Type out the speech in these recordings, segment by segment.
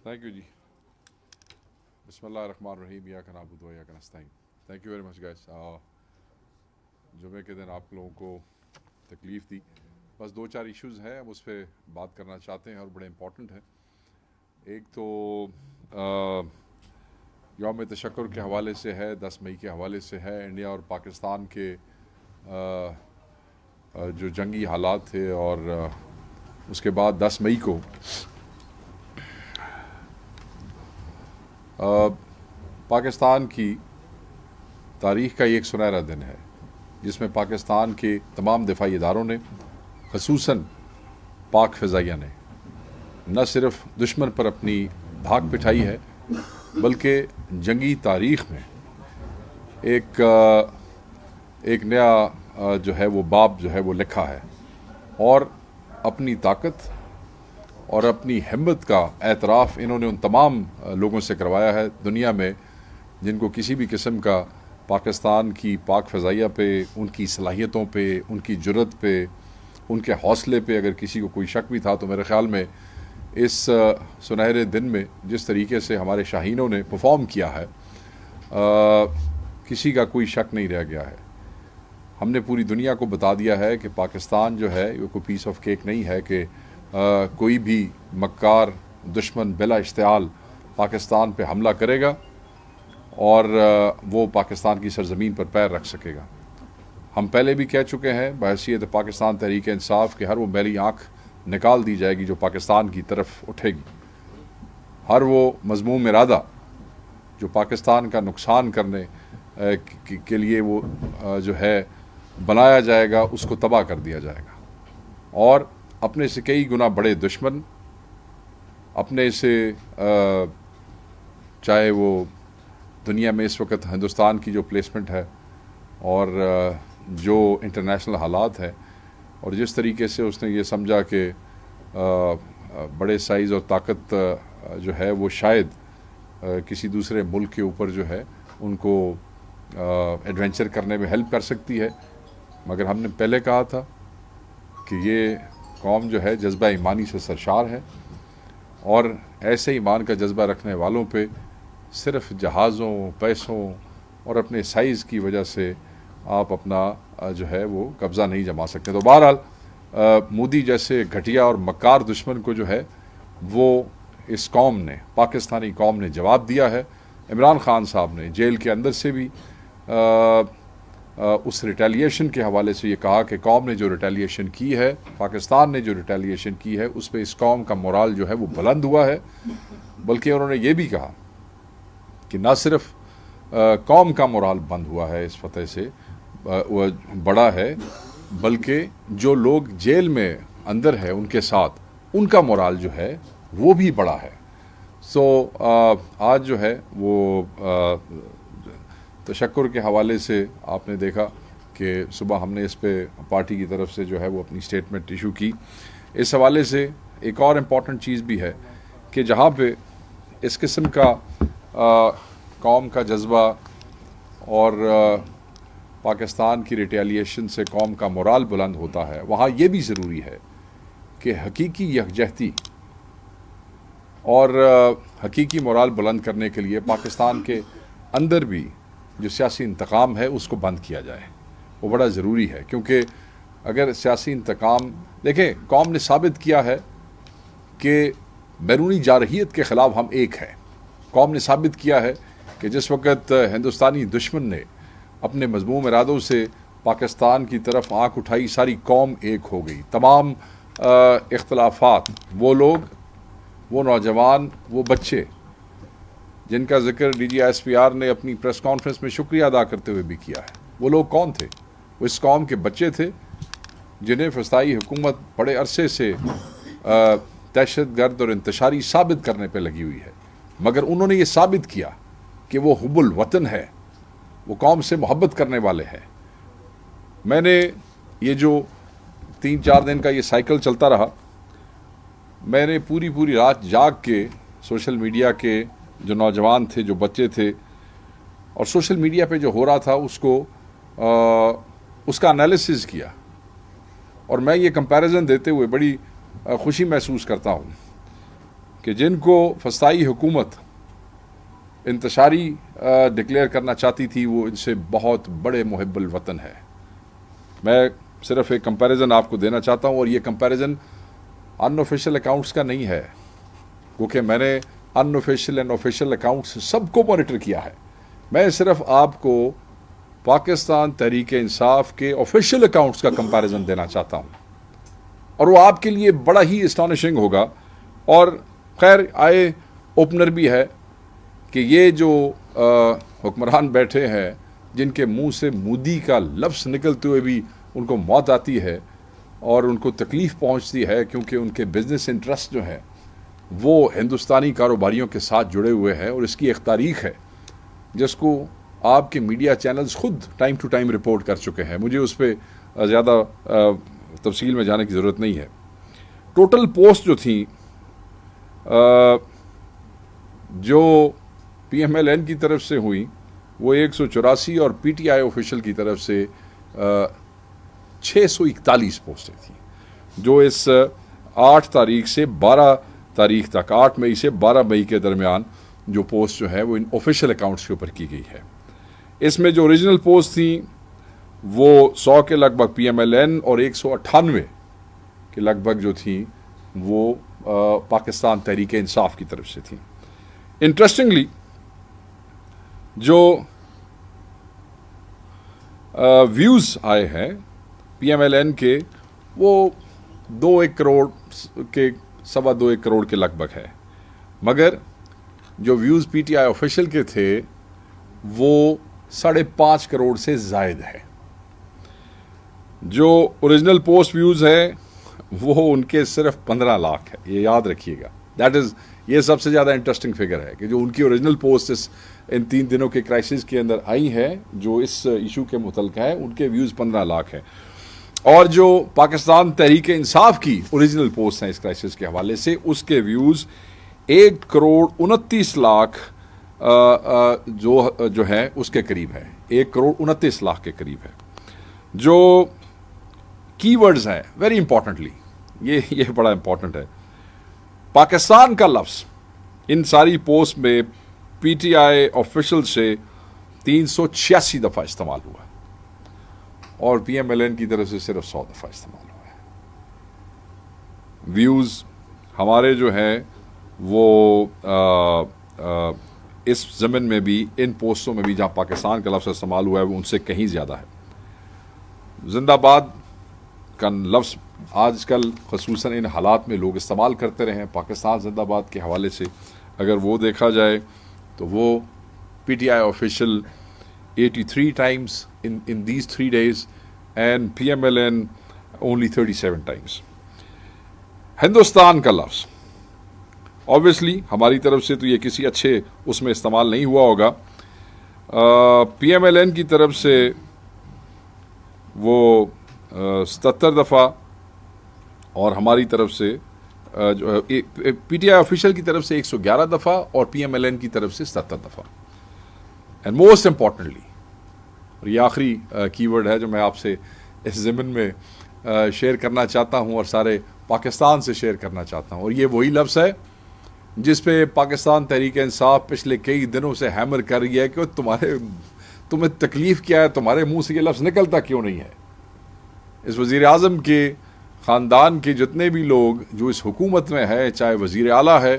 Thank you جی. بسم اللہ الرحمن الرحیم. ایاک نعبد و ایاک نستعین. Thank you very much guys. جمعے کے دن آپ لوگوں کو تکلیف دی. بس دو چار ایشوز ہیں, ہم اس پہ بات کرنا چاہتے ہیں اور بڑے امپورٹنٹ ہیں. ایک تو یوم تشکر کے حوالے سے ہے, 10 مئی کے حوالے سے ہے. انڈیا اور پاکستان کے جو جنگی حالات تھے, اور اس کے بعد 10 مئی کو پاکستان کی تاریخ کا یہ ایک سنہرا دن ہے, جس میں پاکستان کے تمام دفاعی اداروں نے, خصوصاً پاک فضائیہ نے, نہ صرف دشمن پر اپنی دھاک پٹھائی ہے, بلکہ جنگی تاریخ میں ایک نیا جو ہے وہ باب جو ہے وہ لکھا ہے, اور اپنی طاقت اور اپنی ہمت کا اعتراف انہوں نے ان تمام لوگوں سے کروایا ہے دنیا میں جن کو کسی بھی قسم کا پاکستان کی پاک فضائیہ پہ, ان کی صلاحیتوں پہ, ان کی جرت پہ, ان کے حوصلے پہ اگر کسی کو کوئی شک بھی تھا, تو میرے خیال میں اس سنہرے دن میں جس طریقے سے ہمارے شاہینوں نے پرفارم کیا ہے, کسی کا کوئی شک نہیں رہ گیا ہے. ہم نے پوری دنیا کو بتا دیا ہے کہ پاکستان جو ہے یہ کوئی پیس آف کیک نہیں ہے, کہ کوئی بھی مکار دشمن بلا اشتعال پاکستان پہ حملہ کرے گا اور وہ پاکستان کی سرزمین پر پیر رکھ سکے گا. ہم پہلے بھی کہہ چکے ہیں بحیثیت پاکستان تحریک انصاف کہ ہر وہ میلی آنکھ نکال دی جائے گی جو پاکستان کی طرف اٹھے گی. ہر وہ مذموم ارادہ جو پاکستان کا نقصان کرنے کے لیے وہ جو ہے بنایا جائے گا, اس کو تباہ کر دیا جائے گا. اور اپنے سے کئی گنا بڑے دشمن, اپنے سے چاہے وہ دنیا میں اس وقت ہندوستان کی جو پلیسمنٹ ہے اور جو انٹرنیشنل حالات ہے, اور جس طریقے سے اس نے یہ سمجھا کہ بڑے سائز اور طاقت جو ہے وہ شاید کسی دوسرے ملک کے اوپر جو ہے ان کو ایڈونچر کرنے میں ہیلپ کر سکتی ہے. مگر ہم نے پہلے کہا تھا کہ یہ قوم جو ہے جذبہ ایمانی سے سرشار ہے, اور ایسے ایمان کا جذبہ رکھنے والوں پہ صرف جہازوں, پیسوں اور اپنے سائز کی وجہ سے آپ اپنا جو ہے وہ قبضہ نہیں جما سکتے. تو بہرحال مودی جیسے گھٹیا اور مکار دشمن کو جو ہے وہ اس قوم نے, پاکستانی قوم نے جواب دیا ہے. عمران خان صاحب نے جیل کے اندر سے بھی اس ریٹیلیشن کے حوالے سے یہ کہا کہ قوم نے جو ریٹیلیشن کی ہے, پاکستان نے جو ریٹیلیشن کی ہے, اس پہ اس قوم کا مورال جو ہے وہ بلند ہوا ہے. بلکہ انہوں نے یہ بھی کہا کہ نہ صرف قوم کا مورال بند ہوا ہے اس فتح سے, وہ بڑا ہے, بلکہ جو لوگ جیل میں اندر ہے ان کے ساتھ, ان کا مورال جو ہے وہ بھی بڑا ہے. سو آج جو ہے وہ تشکر کے حوالے سے آپ نے دیکھا کہ صبح ہم نے اس پہ پارٹی کی طرف سے جو ہے وہ اپنی اسٹیٹمنٹ ایشو کی. اس حوالے سے ایک اور امپورٹنٹ چیز بھی ہے کہ جہاں پہ اس قسم کا قوم کا جذبہ اور پاکستان کی ریٹیلیشن سے قوم کا مورال بلند ہوتا ہے, وہاں یہ بھی ضروری ہے کہ حقیقی یکجہتی اور حقیقی مورال بلند کرنے کے لیے پاکستان کے اندر بھی جو سیاسی انتقام ہے اس کو بند کیا جائے. وہ بڑا ضروری ہے, کیونکہ اگر سیاسی انتقام, دیکھیں قوم نے ثابت کیا ہے کہ بیرونی جارحیت کے خلاف ہم ایک ہیں. قوم نے ثابت کیا ہے کہ جس وقت ہندوستانی دشمن نے اپنے مذموم ارادوں سے پاکستان کی طرف آنکھ اٹھائی, ساری قوم ایک ہو گئی. تمام اختلافات, وہ لوگ, وہ نوجوان, وہ بچے جن کا ذکر D G S P R نے اپنی پریس کانفرنس میں شکریہ ادا کرتے ہوئے بھی کیا ہے, وہ لوگ کون تھے؟ وہ اس قوم کے بچے تھے جنہیں فسطائی حکومت بڑے عرصے سے دہشت گرد اور انتشاری ثابت کرنے پہ لگی ہوئی ہے, مگر انہوں نے یہ ثابت کیا کہ وہ حب الوطن ہے, وہ قوم سے محبت کرنے والے ہیں. میں نے یہ جو 3-4 دن کا یہ سائیکل چلتا رہا, میں نے پوری رات جاگ کے سوشل میڈیا کے جو نوجوان تھے, جو بچے تھے, اور سوشل میڈیا پہ جو ہو رہا تھا اس کا انالیسز کیا, اور میں یہ کمپیریزن دیتے ہوئے بڑی خوشی محسوس کرتا ہوں کہ جن کو فسطائی حکومت انتشاری ڈکلیئر کرنا چاہتی تھی وہ ان سے بہت بڑے محب الوطن ہے. میں صرف ایک کمپیریزن آپ کو دینا چاہتا ہوں، اور یہ کمپیریزن ان آفیشیل اکاؤنٹس کا نہیں ہے، کیونکہ میں نے ان آفیشیل اینڈ آفیشیل اکاؤنٹس سب کو مانیٹر کیا ہے. میں صرف آپ کو پاکستان تحریک انصاف کے آفیشیل اکاؤنٹس کا کمپیریزن دینا چاہتا ہوں، اور وہ آپ کے لیے بڑا ہی اسٹانشنگ ہوگا. اور خیر آئے اوپنر بھی ہے کہ یہ جو حکمران بیٹھے ہیں جن کے منہ سے مودی کا لفظ نکلتے ہوئے بھی ان کو موت آتی ہے اور ان کو تکلیف پہنچتی ہے، کیونکہ ان کے بزنس انٹرسٹ جو ہیں وہ ہندوستانی کاروباریوں کے ساتھ جڑے ہوئے ہیں، اور اس کی ایک تاریخ ہے جس کو آپ کے میڈیا چینلز خود ٹائم ٹو ٹائم رپورٹ کر چکے ہیں. مجھے اس پہ زیادہ تفصیل میں جانے کی ضرورت نہیں ہے. ٹوٹل پوسٹ جو تھیں جو پی ایم ایل این کی طرف سے ہوئی وہ 184 اور پی ٹی آئی آفیشیل کی طرف سے 641 پوسٹیں تھیں، جو اس 8 تاریخ سے 12 تاریخ تک 8 مئی سے 12 مئی کے درمیان جو پوسٹ جو ہے وہ ان آفیشیل اکاؤنٹس کے اوپر کی گئی ہے. اس میں جو اوریجنل پوسٹ تھیں وہ 100 کے لگ بھگ پی ایم ایل این اور 198 کے لگ بھگ جو تھیں وہ پاکستان تحریک انصاف کی طرف سے تھیں. انٹرسٹنگلی جو ویوز آئے ہیں پی ایم ایل این کے وہ 2-1 کروڑ کے 2.25 کروڑ کے لگ بھگ ہے، مگر جو views P T I official کے تھے وہ 5.5 کروڑ سے زائد ہے. جو اوریجنل پوسٹ ویوز ہے وہ ان کے صرف 15 لاکھ ہے، یہ یاد رکھیے گا. یہ سب سے زیادہ انٹرسٹنگ فگر ہے کہ جو ان کی اوریجنل پوسٹ ان 3 دنوں کے کرائسس کے اندر آئی ہے جو اس ایشو کے متعلق ہے، ان کے ویوز 15 لاکھ ہیں. اور جو پاکستان تحریک انصاف کی اوریجنل پوسٹ ہیں اس کرائسس کے حوالے سے، اس کے ویوز 1 کروڑ 29 لاکھ جو ہے اس کے قریب ہے، 1 کروڑ 29 لاکھ کے قریب ہے. جو کی ورڈز ہیں ویری امپورٹنٹلی، یہ بڑا امپورٹنٹ ہے. پاکستان کا لفظ ان ساری پوسٹ میں پی ٹی آئی آفیشل سے 386 دفعہ استعمال ہوا ہے، اور پی ایم ایل این کی طرف سے صرف 100 دفعہ استعمال ہوا ہے. ویوز ہمارے جو ہیں وہ اس ضمن میں بھی ان پوسٹوں میں بھی جہاں پاکستان کا لفظ استعمال ہوا ہے وہ ان سے کہیں زیادہ ہے. زندہ باد کا لفظ آج کل خصوصاً ان حالات میں لوگ استعمال کرتے رہے ہیں. پاکستان زندہ باد کے حوالے سے اگر وہ دیکھا جائے تو وہ پی T I official 83 times in these 3 days and PMLN only 37 times. Hindustan کا لفظ obviously ہماری طرف سے تو یہ کسی اچھے اس میں استعمال نہیں ہوا ہوگا. پی ایم ایل این کی طرف سے وہ 77 دفعہ اور ہماری طرف سے پی ٹی آئی آفیشل کی طرف سے 111 دفعہ اور پی ایم ایل این کی طرف سے 77 دفعہ. اینڈ موسٹ امپورٹنٹلی، اور یہ آخری کی ورڈ ہے جو میں آپ سے اس ضمن میں شیئر کرنا چاہتا ہوں اور سارے پاکستان سے شیئر کرنا چاہتا ہوں، اور یہ وہی لفظ ہے جس پہ پاکستان تحریک انصاف پچھلے کئی دنوں سے ہیمر کر رہی ہے کہ تمہیں تکلیف کیا ہے، تمہارے منہ سے یہ لفظ نکلتا کیوں نہیں ہے. اس وزیر اعظم کے خاندان کے جتنے بھی لوگ جو اس حکومت میں ہے، چاہے وزیر اعلیٰ ہے،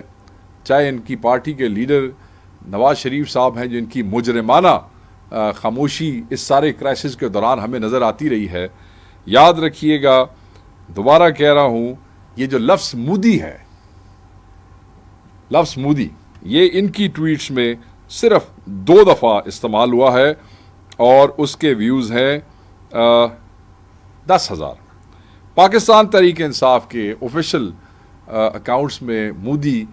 چاہے ان کی پارٹی کے لیڈر نواز شریف صاحب ہیں، جن کی مجرمانہ خاموشی اس سارے کرائسس کے دوران ہمیں نظر آتی رہی ہے، یاد رکھیے گا، دوبارہ کہہ رہا ہوں، یہ جو لفظ مودی ہے، لفظ مودی، یہ ان کی ٹویٹس میں صرف 2 دفعہ استعمال ہوا ہے اور اس کے ویوز ہیں 10,000. پاکستان تحریک انصاف کے آفیشیل اکاؤنٹس میں مودی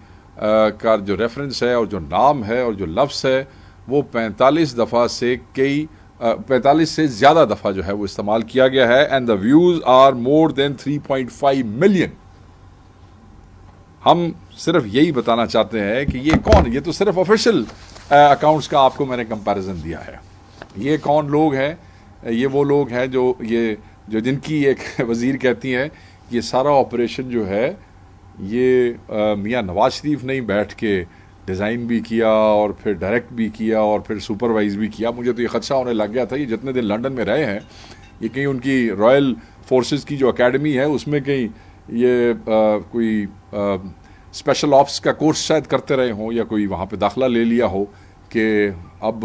کا جو ریفرنس ہے اور جو نام ہے اور جو لفظ ہے وہ 45 دفعہ سے 45 سے زیادہ دفعہ جو ہے وہ استعمال کیا گیا ہے. And the views are more than 3.5 million. ہم صرف یہی بتانا چاہتے ہیں کہ یہ کون، یہ تو صرف آفیشیل اکاؤنٹس کا آپ کو میں نے کمپیریزن دیا ہے. یہ کون لوگ ہیں؟ یہ وہ لوگ ہیں جو جن کی ایک وزیر کہتی ہیں یہ سارا آپریشن جو ہے یہ میاں نواز شریف نے بیٹھ کے ڈیزائن بھی کیا اور پھر ڈائریکٹ بھی کیا اور پھر سپروائز بھی کیا. مجھے تو یہ خدشہ ہونے لگ گیا تھا یہ جتنے دن لنڈن میں رہے ہیں یہ کہیں ان کی رائل فورسز کی جو اکیڈمی ہے اس میں کہیں یہ کوئی اسپیشل آپس کا کورس شاید کرتے رہے ہوں یا کوئی وہاں پہ داخلہ لے لیا ہو کہ اب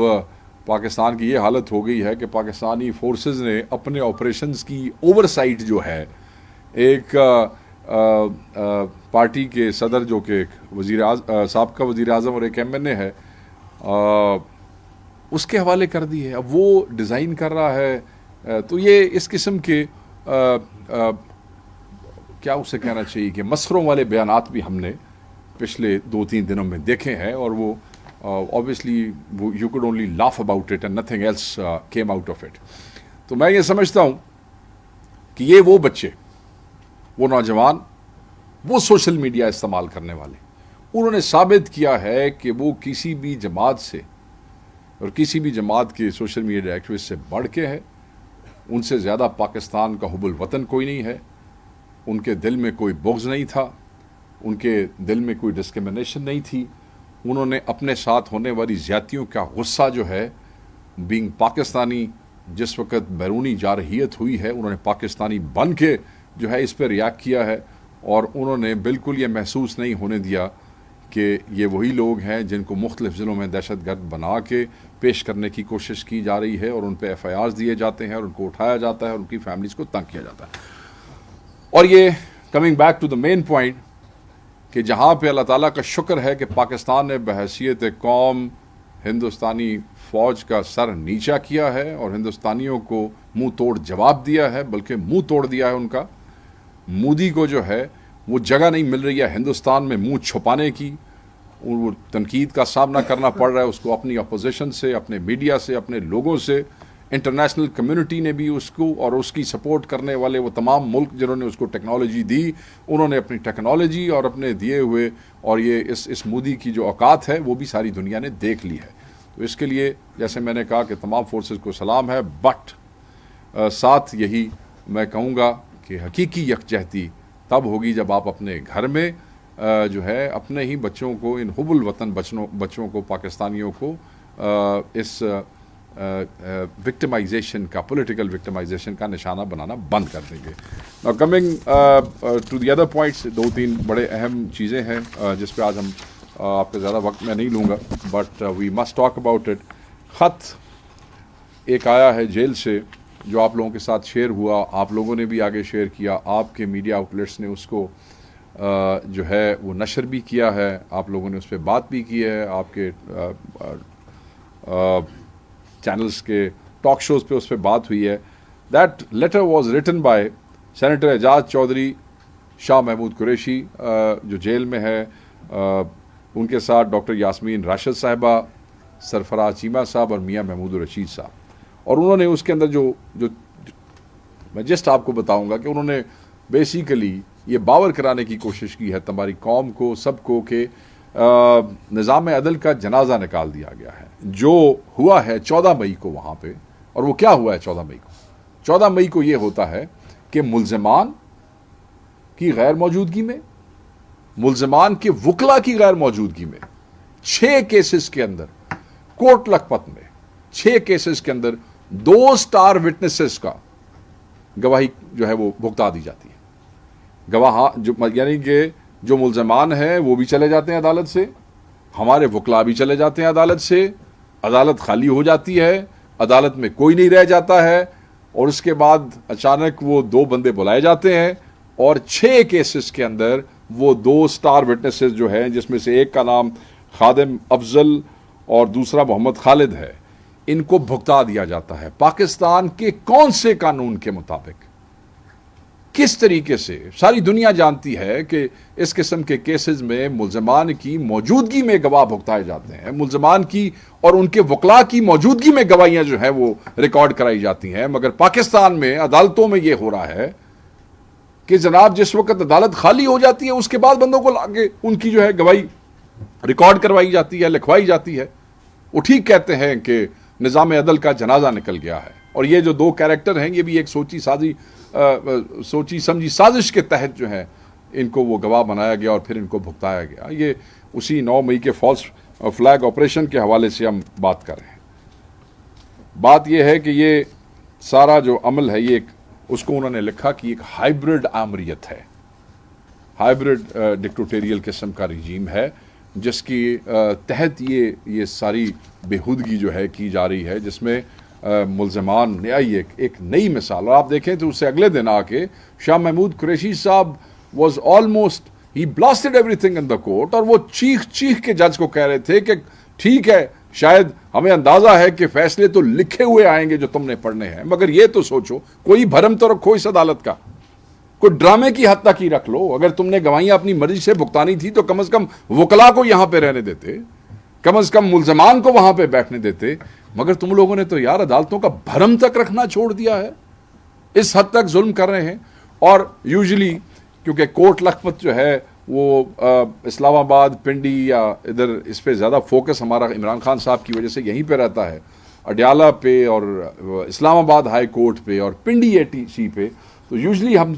پاکستان کی یہ حالت ہو گئی ہے کہ پاکستانی فورسز نے اپنے آپریشنز کی اوور سائٹ جو ہے ایک پارٹی کے صدر جو کہ سابقہ وزیر اعظم اور ایک ایم این اے ہے اس کے حوالے کر دی ہے. اب وہ ڈیزائن کر رہا ہے. تو یہ اس قسم کے کیا اسے کہنا چاہیے کہ مسخروں والے بیانات بھی ہم نے پچھلے 2-3 دنوں میں دیکھے ہیں اور وہ obviously you could only laugh about it and nothing else came out of it. تو میں یہ سمجھتا ہوں کہ یہ وہ بچے وہ نوجوان وہ سوشل میڈیا استعمال کرنے والے انہوں نے ثابت کیا ہے کہ وہ کسی بھی جماعت سے اور کسی بھی جماعت کے سوشل میڈیا ایکٹیوسٹ سے بڑھ کے ہے. ان سے زیادہ پاکستان کا حب الوطن کوئی نہیں ہے. ان کے دل میں کوئی بغض نہیں تھا. ان کے دل میں کوئی ڈسکرمنیشن نہیں تھی. انہوں نے اپنے ساتھ ہونے والی زیادتیوں کا غصہ جو ہے بینگ پاکستانی جس وقت بیرونی جارحیت ہوئی ہے انہوں نے پاکستانی بن کے جو ہے اس پہ ریاکٹ کیا ہے اور انہوں نے بالکل یہ محسوس نہیں ہونے دیا کہ یہ وہی لوگ ہیں جن کو مختلف ضلعوں میں دہشت گرد بنا کے پیش کرنے کی کوشش کی جا رہی ہے اور ان پہ ایف آئی آرز دیے جاتے ہیں اور ان کو اٹھایا جاتا ہے اور ان کی فیملیز کو تنگ کیا جاتا ہے. اور یہ coming back to the main point کہ جہاں پہ اللہ تعالیٰ کا شکر ہے کہ پاکستان نے بحیثیت قوم ہندوستانی فوج کا سر نیچا کیا ہے اور ہندوستانیوں کو منہ توڑ جواب دیا ہے بلکہ منہ توڑ دیا ہے ان کا. مودی کو جو ہے وہ جگہ نہیں مل رہی ہے ہندوستان میں منہ چھپانے کی. وہ تنقید کا سامنا کرنا پڑ رہا ہے اس کو اپنی اپوزیشن سے اپنے میڈیا سے اپنے لوگوں سے. انٹرنیشنل کمیونٹی نے بھی اس کو اور اس کی سپورٹ کرنے والے وہ تمام ملک جنہوں نے اس کو ٹیکنالوجی دی انہوں نے اپنی ٹیکنالوجی اور اپنے دیے ہوئے اور یہ اس مودی کی جو اوقات ہے وہ بھی ساری دنیا نے دیکھ لی ہے. تو اس کے لیے جیسے میں نے کہا کہ تمام فورسز کو سلام ہے بٹ ساتھ یہی میں کہوں گا کہ حقیقی یکجہتی تب ہوگی جب آپ اپنے گھر میں جو ہے اپنے ہی بچوں کو ان حب الوطن بچوں کو پاکستانیوں کو اس وکٹمائزیشن کا پولیٹیکل وکٹمائزیشن کا نشانہ بنانا بند کر دیں گے. Now coming to the other points 2-3 بڑے اہم چیزیں ہیں جس پہ آج ہم آپ کا زیادہ وقت میں نہیں لوں گا but we must talk about it. خط ایک آیا ہے جیل سے جو آپ لوگوں کے ساتھ شیئر ہوا. آپ لوگوں نے بھی آگے شیئر کیا. آپ کے میڈیا آؤٹلیٹس نے اس کو جو ہے وہ نشر بھی کیا ہے. آپ لوگوں نے اس پہ بات بھی کی ہے. آپ کے چینلز کے ٹاک شوز پہ اس پہ بات ہوئی ہے. That letter was written by senator Ijaz Chaudhry, Shah Mahmood Qureshi جو جیل میں ہے, ان کے ساتھ ڈاکٹر یاسمین راشد صاحبہ, سرفراز چیمہ صاحب اور میاں محمود الرشید صاحب. اور انہوں نے اس کے اندر جو میں جسٹ آپ کو بتاؤں گا کہ انہوں نے بیسیکلی یہ باور کرانے کی کوشش کی ہے تمہاری قوم کو سب کو کہ نظام عدل کا جنازہ نکال دیا گیا ہے. جو ہوا ہے 14 مئی کو وہاں پہ, اور وہ کیا ہوا ہے 14 مئی کو؟ 14 مئی کو یہ ہوتا ہے کہ ملزمان کی غیر موجودگی میں, ملزمان کے وکلا کی غیر موجودگی میں 6 کیسز کے اندر کوٹ لکھپت میں 6 کیسز کے اندر 2 سٹار وٹنسز کا گواہی جو ہے وہ بھگتا دی جاتی ہے. گواہ یعنی کہ جو ملزمان ہیں وہ بھی چلے جاتے ہیں عدالت سے, ہمارے وکلا بھی چلے جاتے ہیں عدالت سے, عدالت خالی ہو جاتی ہے, عدالت میں کوئی نہیں رہ جاتا ہے, اور اس کے بعد اچانک وہ 2 بندے بلائے جاتے ہیں اور 6 کیسز کے اندر وہ 2 سٹار وٹنسز جو ہیں جس میں سے ایک کا نام خادم افضل اور دوسرا محمد خالد ہے, ان کو بھگتا دیا جاتا ہے. پاکستان کے کون سے قانون کے مطابق, کس طریقے سے؟ ساری دنیا جانتی ہے کہ اس قسم کے کیسز میں ملزمان کی موجودگی میں گواہ بھگتائے جاتے ہیں, ملزمان کی اور ان کے وکلا کی موجودگی میں گواہیاں جو ہیں وہ ریکارڈ کرائی جاتی ہیں. مگر پاکستان میں عدالتوں میں یہ ہو رہا ہے کہ جناب جس وقت عدالت خالی ہو جاتی ہے اس کے بعد بندوں کو لاگے ان کی جو ہے گواہی ریکارڈ کروائی جاتی ہے, لکھوائی جاتی ہے. وہ ٹھیک کہتے ہیں کہ نظام عدل کا جنازہ نکل گیا ہے. اور یہ جو 2 کیریکٹر ہیں یہ بھی ایک سوچی سمجھی سازش کے تحت جو ہے ان کو وہ گواہ بنایا گیا اور پھر ان کو بھگتایا گیا. یہ اسی 9 مئی کے فالس فلیگ آپریشن کے حوالے سے ہم بات کر رہے ہیں. بات یہ ہے کہ یہ سارا جو عمل ہے یہ اس کو انہوں نے لکھا کہ ایک ہائیبرڈ آمریت ہے, ہائیبرڈ ڈکٹیٹوریل قسم کا رجیم ہے جس کی تحت یہ ساری بےہودگی جو ہے کی جا رہی ہے, جس میں ملزمان ایک نئی مثال. اور آپ دیکھیں تو اس سے اگلے دن آ کے شاہ محمود قریشی صاحب was almost he blasted everything in the court, اور وہ چیخ کے جج کو کہہ رہے تھے کہ ٹھیک ہے, شاید ہمیں اندازہ ہے کہ فیصلے تو لکھے ہوئے آئیں گے جو تم نے پڑھنے ہیں, مگر یہ تو سوچو کوئی بھرم تو رکھو اس عدالت کا, کوئی ڈرامے کی حد تک ہی رکھ لو. اگر تم نے گواہیاں اپنی مرضی سے بھگتانی تھی تو کم از کم وکلا کو یہاں پہ رہنے دیتے, کم از کم ملزمان کو وہاں پہ بیٹھنے دیتے. مگر تم لوگوں نے تو یار عدالتوں کا بھرم تک رکھنا چھوڑ دیا ہے, اس حد تک ظلم کر رہے ہیں. اور یوزلی کیونکہ کوٹ لکھپت جو ہے وہ اسلام آباد, پنڈی یا ادھر اس پہ زیادہ فوکس ہمارا عمران خان صاحب کی وجہ سے یہیں پہ رہتا ہے, اڈیالہ پہ اور اسلام آباد ہائی کورٹ پہ اور پنڈی اے ٹی سی پہ. تو یوزلی ہم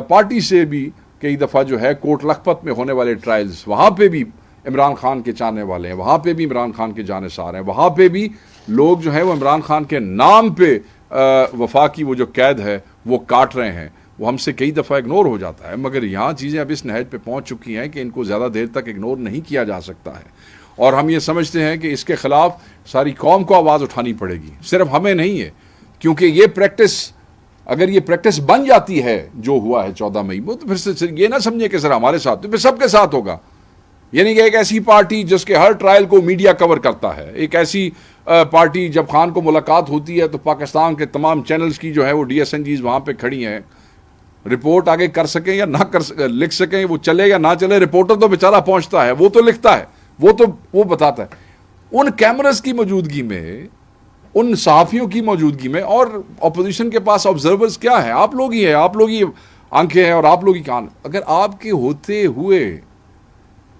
پارٹی سے بھی کئی دفعہ جو ہے کوٹ لکھپت میں ہونے والے ٹرائلز, وہاں پہ بھی عمران خان کے چاہنے والے ہیں, وہاں پہ بھی عمران خان کے جانثار ہیں, وہاں پہ بھی لوگ جو ہیں وہ عمران خان کے نام پہ وفاقی وہ جو قید ہے وہ کاٹ رہے ہیں. وہ ہم سے کئی دفعہ اگنور ہو جاتا ہے, مگر یہاں چیزیں اب اس نہج پہ پہنچ چکی ہیں کہ ان کو زیادہ دیر تک اگنور نہیں کیا جا سکتا ہے. اور ہم یہ سمجھتے ہیں کہ اس کے خلاف ساری قوم کو آواز اٹھانی پڑے گی, صرف ہمیں نہیں ہے, کیونکہ یہ پریکٹس اگر یہ پریکٹس بن جاتی ہے جو ہوا ہے 14 مئی کو, تو پھر یہ نہ سمجھے کہ سر ہمارے ساتھ, تو پھر سب کے ساتھ ہوگا. یعنی کہ ایک ایسی پارٹی جس کے ہر ٹرائل کو میڈیا کور کرتا ہے, ایک ایسی پارٹی جب خان کو ملاقات ہوتی ہے تو پاکستان کے تمام چینلز کی جو ہے وہ DSNGs وہاں پہ کھڑی ہیں, رپورٹ آگے کر سکیں یا نہ لکھ سکیں, وہ چلے یا نہ چلے, رپورٹر تو بیچارہ پہنچتا ہے, وہ تو لکھتا ہے, وہ بتاتا ہے. ان کیمرز کی موجودگی میں, ان صحافیوں کی موجودگی میں, اور اپوزیشن کے پاس آبزرورز کیا ہیں, آپ لوگ ہی ہیں, آپ لوگ ہی آنکھیں ہیں اور آپ لوگ ہی کان. اگر آپ کے ہوتے ہوئے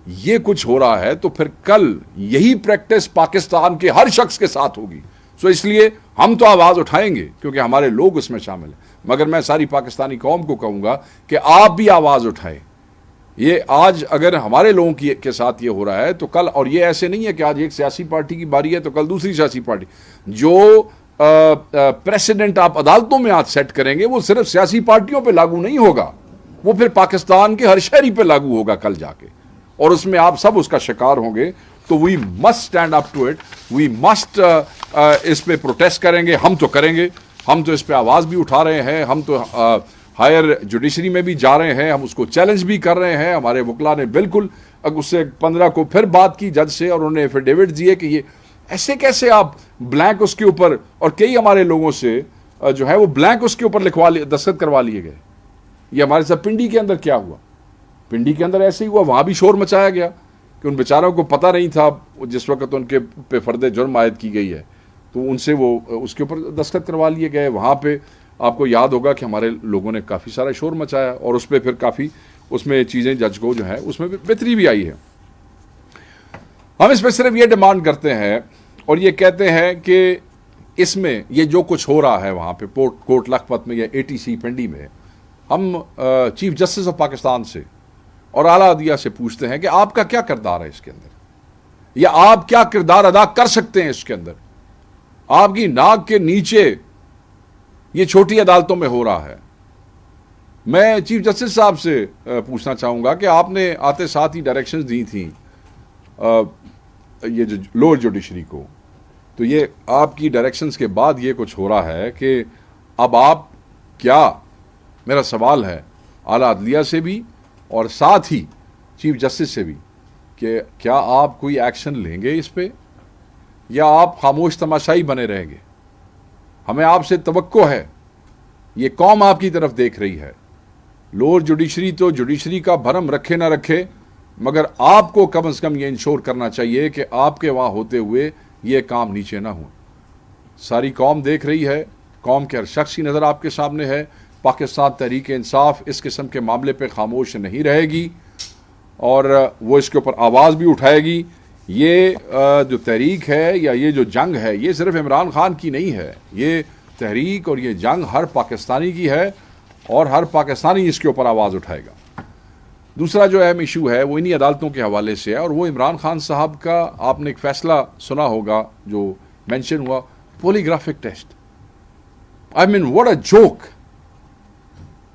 یہ کچھ ہو رہا ہے تو پھر کل یہی پریکٹس پاکستان کے ہر شخص کے ساتھ ہوگی. سو اس لیے ہم تو آواز اٹھائیں گے کیونکہ ہمارے لوگ اس میں شامل ہیں, مگر میں ساری پاکستانی قوم کو کہوں گا کہ آپ بھی آواز اٹھائیں. یہ آج اگر ہمارے لوگوں کے ساتھ یہ ہو رہا ہے تو کل, اور یہ ایسے نہیں ہے کہ آج ایک سیاسی پارٹی کی باری ہے تو کل دوسری سیاسی پارٹی. جو پریسیڈنٹ آپ عدالتوں میں آج سیٹ کریں گے وہ صرف سیاسی پارٹیوں پہ لاگو نہیں ہوگا, وہ پھر پاکستان کے ہر شہری پہ لاگو ہوگا کل جا کے, اور اس میں آپ سب اس کا شکار ہوں گے. تو we must stand up to it, we must اس پہ پروٹیسٹ کریں گے, ہم تو کریں گے, ہم تو اس پہ آواز بھی اٹھا رہے ہیں, ہم تو ہائر جوڈیشری میں بھی جا رہے ہیں, ہم اس کو چیلنج بھی کر رہے ہیں. ہمارے وکلا نے بالکل اس سے 15 کو پھر بات کی جج سے, اور انہوں نے ایفیڈیوٹ دیے کہ یہ ایسے کیسے آپ بلینک اس کے اوپر, اور کئی ہمارے لوگوں سے جو ہے وہ بلینک اس کے اوپر دستخط کروا لیے گئے. یہ ہمارے ساتھ پنڈی کے اندر کیا ہوا, پنڈی کے اندر ایسے ہی ہوا, وہاں بھی شور مچایا گیا کہ ان بیچاروں کو پتہ نہیں تھا جس وقت ان کے پہ فرد جرم عائد کی گئی ہے, تو ان سے وہ اس کے اوپر دستخط کروا لیے گئے. وہاں پہ آپ کو یاد ہوگا کہ ہمارے لوگوں نے کافی سارا شور مچایا, اور اس پہ پھر کافی اس میں چیزیں جج کو جو ہے اس میں بہتری بھی آئی ہے. ہم اس پہ صرف یہ ڈیمانڈ کرتے ہیں اور یہ کہتے ہیں کہ اس میں یہ جو کچھ ہو رہا ہے وہاں پہ کوٹ لکھپت میں یا ATC پنڈی میں, ہم چیف جسٹس آف پاکستان سے اور اعلیٰ عدلیہ سے پوچھتے ہیں کہ آپ کا کیا کردار ہے اس کے اندر, یا آپ کیا کردار ادا کر سکتے ہیں اس کے اندر. آپ کی ناک کے نیچے یہ چھوٹی عدالتوں میں ہو رہا ہے. میں چیف جسٹس صاحب سے پوچھنا چاہوں گا کہ آپ نے آتے ساتھ ہی ڈائریکشنز دی تھیں یہ جو لوور جوڈیشری کو, تو یہ آپ کی ڈائریکشنز کے بعد یہ کچھ ہو رہا ہے کہ اب آپ کیا, میرا سوال ہے اعلیٰ عدلیہ سے بھی اور ساتھ ہی چیف جسٹس سے بھی, کہ کیا آپ کوئی ایکشن لیں گے اس پہ, یا آپ خاموش تماشائی بنے رہیں گے. ہمیں آپ سے توقع ہے, یہ قوم آپ کی طرف دیکھ رہی ہے. لوور جوڈیشری تو جوڈیشری کا بھرم رکھے نہ رکھے, مگر آپ کو کم از کم یہ انشور کرنا چاہیے کہ آپ کے وہاں ہوتے ہوئے یہ کام نیچے نہ ہوں. ساری قوم دیکھ رہی ہے, قوم کے ہر شخص کی نظر آپ کے سامنے ہے. پاکستان تحریک انصاف اس قسم کے معاملے پہ خاموش نہیں رہے گی اور وہ اس کے اوپر آواز بھی اٹھائے گی. یہ جو تحریک ہے یا یہ جو جنگ ہے یہ صرف عمران خان کی نہیں ہے, یہ تحریک اور یہ جنگ ہر پاکستانی کی ہے, اور ہر پاکستانی اس کے اوپر آواز اٹھائے گا. دوسرا جو اہم ایشو ہے وہ انہی عدالتوں کے حوالے سے ہے، اور وہ عمران خان صاحب کا آپ نے ایک فیصلہ سنا ہوگا جو مینشن ہوا، polygraphic test. I mean what a joke.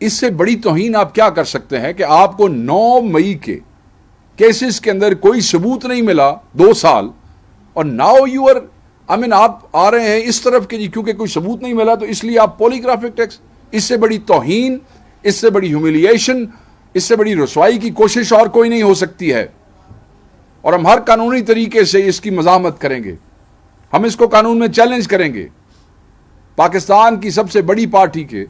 اس سے بڑی توہین آپ کیا کر سکتے ہیں کہ آپ کو 9 مئی کے کیسز کے اندر کوئی ثبوت نہیں ملا 2 سال، اور ناؤ یو آر آپ آ رہے ہیں اس طرف کہ جی کیونکہ کوئی ثبوت نہیں ملا تو اس لیے آپ پولیگرافک ٹیسٹ. اس سے بڑی توہین، اس سے بڑی ہیوملیشن، اس سے بڑی رسوائی کی کوشش اور کوئی نہیں ہو سکتی ہے. اور ہم ہر قانونی طریقے سے اس کی مزاحمت کریں گے، ہم اس کو قانون میں چیلنج کریں گے. پاکستان کی سب سے بڑی پارٹی کے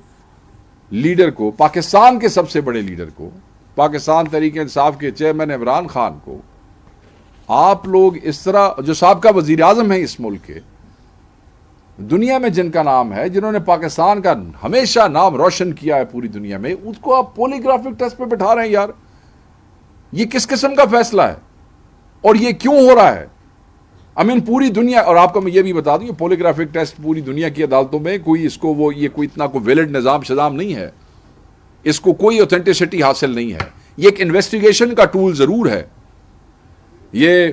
لیڈر کو، پاکستان کے سب سے بڑے لیڈر کو، پاکستان تحریک انصاف کے چیئرمین عمران خان کو آپ لوگ اس طرح، جو سابقہ وزیر اعظم ہیں اس ملک کے، دنیا میں جن کا نام ہے، جنہوں نے پاکستان کا ہمیشہ نام روشن کیا ہے پوری دنیا میں، اس کو آپ پولیگرافک ٹیسٹ پہ بٹھا رہے ہیں. یار یہ کس قسم کا فیصلہ ہے اور یہ کیوں ہو رہا ہے؟ پوری دنیا، اور آپ کو میں یہ بھی بتا دوں کہ پولیگرافک ٹیسٹ پوری دنیا کی عدالتوں میں کوئی اس کو یہ کوئی اتنا کوئی ویلڈ نظام شظام نہیں ہے، اس کو کوئی اوتھینٹسٹی حاصل نہیں ہے. یہ ایک انویسٹیگیشن کا ٹول ضرور ہے. یہ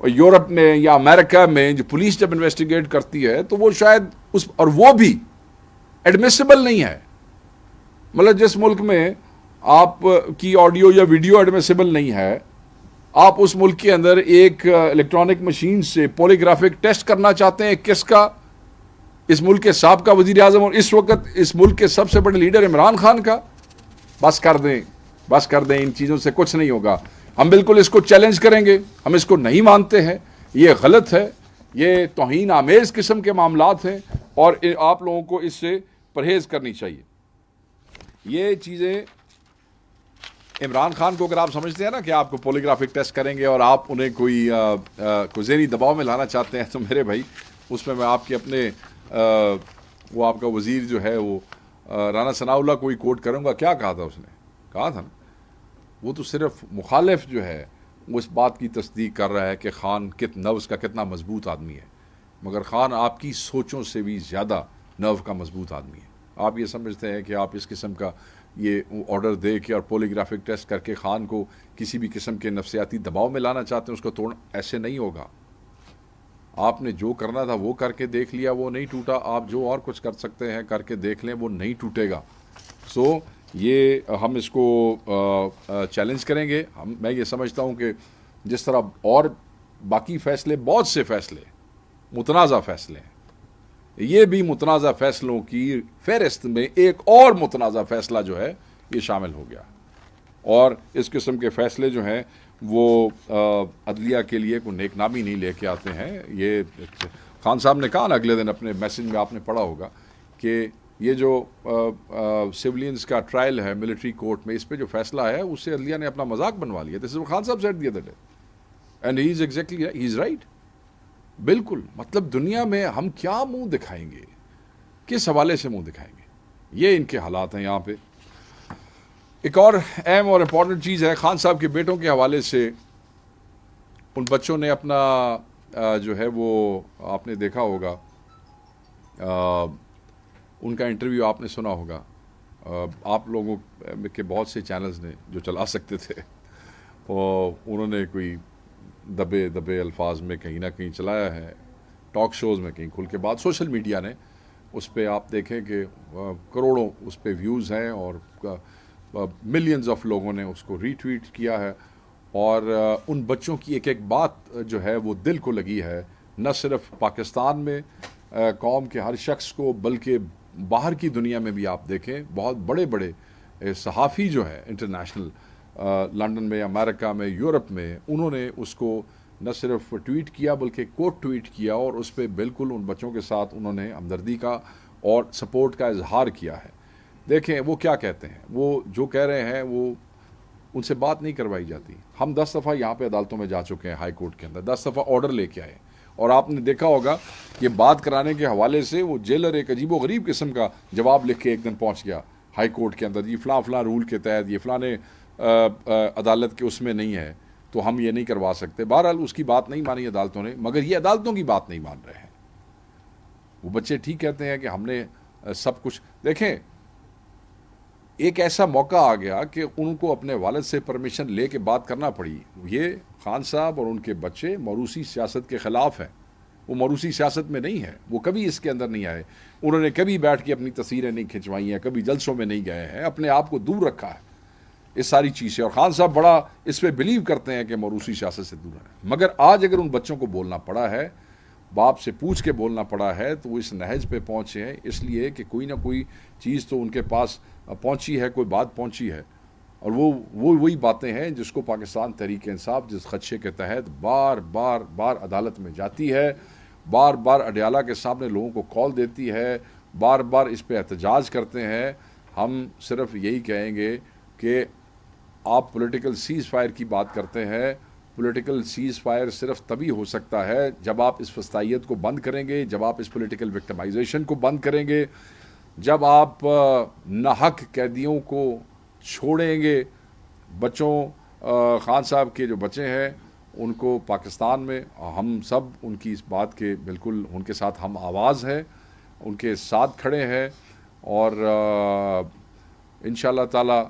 یورپ میں یا امریکہ میں جو پولیس جب انویسٹیگیٹ کرتی ہے تو وہ شاید اور وہ بھی ایڈمیسیبل نہیں ہے. مطلب جس ملک میں آپ کی آڈیو یا ویڈیو ایڈمیسیبل نہیں ہے، آپ اس ملک کے اندر ایک الیکٹرانک مشین سے پولیگرافک ٹیسٹ کرنا چاہتے ہیں. کس کا؟ اس ملک کے سابقہ وزیر اعظم اور اس وقت اس ملک کے سب سے بڑے لیڈر عمران خان کا. بس کر دیں، بس کر دیں، ان چیزوں سے کچھ نہیں ہوگا. ہم بالکل اس کو چیلنج کریں گے، ہم اس کو نہیں مانتے ہیں، یہ غلط ہے، یہ توہین آمیز قسم کے معاملات ہیں اور آپ لوگوں کو اس سے پرہیز کرنی چاہیے. یہ چیزیں عمران خان کو اگر آپ سمجھتے ہیں نا کہ آپ کو پولیگرافک ٹیسٹ کریں گے اور آپ انہیں کوئی ذہنی دباؤ میں لانا چاہتے ہیں، تو میرے بھائی اس میں آپ کے اپنے وہ آپ کا وزیر جو ہے وہ رانا ثناء اللہ کوئی کوٹ کروں گا. کیا کہا تھا اس نے؟ کہا تھا نا، وہ تو صرف مخالف جو ہے وہ اس بات کی تصدیق کر رہا ہے کہ خان نفس کا کتنا مضبوط آدمی ہے، مگر خان آپ کی سوچوں سے بھی زیادہ نرو کا مضبوط آدمی ہے. آپ یہ سمجھتے ہیں کہ آپ اس قسم کا یہ آرڈر دے کے اور پولیگرافک ٹیسٹ کر کے خان کو کسی بھی قسم کے نفسیاتی دباؤ میں لانا چاہتے ہیں، اس کو توڑ ایسے نہیں ہوگا. آپ نے جو کرنا تھا وہ کر کے دیکھ لیا، وہ نہیں ٹوٹا. آپ جو اور کچھ کر سکتے ہیں کر کے دیکھ لیں، وہ نہیں ٹوٹے گا. سو یہ ہم اس کو چیلنج کریں گے. میں یہ سمجھتا ہوں کہ جس طرح اور باقی فیصلے، بہت سے فیصلے متنازع فیصلے ہیں، یہ بھی متنازع فیصلوں کی فہرست میں ایک اور متنازع فیصلہ جو ہے یہ شامل ہو گیا. اور اس قسم کے فیصلے جو ہیں وہ عدلیہ کے لیے کوئی نیک نامی نہیں لے کے آتے ہیں. یہ خان صاحب نے کہا نا اگلے دن اپنے میسج میں، آپ نے پڑھا ہوگا کہ یہ جو سولینز کا ٹرائل ہے ملٹری کورٹ میں، اس پہ جو فیصلہ ہے اس سے عدلیہ نے اپنا مذاق بنوا لیا. دس از خان صاحب said the other day and he is exactly he is right. بالکل. مطلب دنیا میں ہم کیا منہ دکھائیں گے، کس حوالے سے منہ دکھائیں گے؟ یہ ان کے حالات ہیں یہاں پہ. ایک اور اہم اور امپورٹنٹ چیز ہے خان صاحب کے بیٹوں کے حوالے سے. ان بچوں نے اپنا جو ہے وہ آپ نے دیکھا ہوگا، ان کا انٹرویو آپ نے سنا ہوگا. آپ لوگوں کے بہت سے چینلز نے جو چلا سکتے تھے اور انہوں نے کوئی دبے الفاظ میں کہیں نہ کہیں چلایا ہے، ٹاک شوز میں کہیں کھل کے بات. سوشل میڈیا نے اس پہ آپ دیکھیں کہ کروڑوں اس پہ ویوز ہیں اور ملینز آف لوگوں نے اس کو ری ٹویٹ کیا ہے. اور ان بچوں کی ایک ایک بات جو ہے وہ دل کو لگی ہے، نہ صرف پاکستان میں قوم کے ہر شخص کو، بلکہ باہر کی دنیا میں بھی. آپ دیکھیں بہت بڑے بڑے صحافی جو ہے انٹرنیشنل، لنڈن میں، امریکہ میں، یورپ میں، انہوں نے اس کو نہ صرف ٹویٹ کیا بلکہ کوٹ ٹویٹ کیا اور اس پہ بالکل ان بچوں کے ساتھ انہوں نے ہمدردی کا اور سپورٹ کا اظہار کیا ہے. دیکھیں وہ کیا کہتے ہیں، وہ جو کہہ رہے ہیں وہ ان سے بات نہیں کروائی جاتی. ہم 10 دفعہ یہاں پہ عدالتوں میں جا چکے ہیں، ہائی کورٹ کے اندر 10 دفعہ آرڈر لے کے آئے، اور آپ نے دیکھا ہوگا کہ بات کرانے کے حوالے سے وہ جیلر ایک عجیب و غریب قسم کا جواب لکھ کے ایک دن پہنچ گیا ہائی کورٹ کے اندر، جی فلاں رول کے تحت یہ فلاں عدالت کے اس میں نہیں ہے تو ہم یہ نہیں کروا سکتے. بہرحال اس کی بات نہیں مانی عدالتوں نے، مگر یہ عدالتوں کی بات نہیں مان رہے ہیں. وہ بچے ٹھیک کہتے ہیں کہ ہم نے سب کچھ. دیکھیں ایک ایسا موقع آ گیا کہ ان کو اپنے والد سے پرمیشن لے کے بات کرنا پڑی. یہ خان صاحب اور ان کے بچے موروثی سیاست کے خلاف ہیں. وہ موروثی سیاست میں نہیں ہے, وہ کبھی اس کے اندر نہیں آئے, انہوں نے کبھی بیٹھ کے اپنی تصویریں نہیں کھنچوائی ہیں, کبھی جلسوں میں نہیں گئے ہیں, اپنے آپ کو دور رکھا ہے اس ساری چیز سے. اور خان صاحب بڑا اس پہ بلیو کرتے ہیں کہ موروثی سیاست سے دور رہیں. مگر آج اگر ان بچوں کو بولنا پڑا ہے, باپ سے پوچھ کے بولنا پڑا ہے, تو وہ اس نہج پہ پہنچے ہیں اس لیے کہ کوئی نہ کوئی چیز تو ان کے پاس پہنچی ہے, کوئی بات پہنچی ہے. اور وہ وہی باتیں ہیں جس کو پاکستان تحریک انصاف جس خدشے کے تحت بار بار عدالت میں جاتی ہے, بار بار اڈیالہ کے سامنے لوگوں کو کال دیتی ہے, بار بار اس پہ احتجاج کرتے ہیں. ہم صرف یہی کہیں گے کہ آپ پولیٹیکل سیز فائر کی بات کرتے ہیں. پولیٹیکل سیز فائر صرف تبھی ہو سکتا ہے جب آپ اس فسطائیت کو بند کریں گے, جب آپ اس پولیٹیکل وکٹمائزیشن کو بند کریں گے, جب آپ ناحق قیدیوں کو چھوڑیں گے. بچوں خان صاحب کے جو بچے ہیں ان کو پاکستان میں ہم سب ان کی اس بات کے بالکل ان کے ساتھ ہم آواز ہے, ان کے ساتھ کھڑے ہیں. اور انشاءاللہ تعالی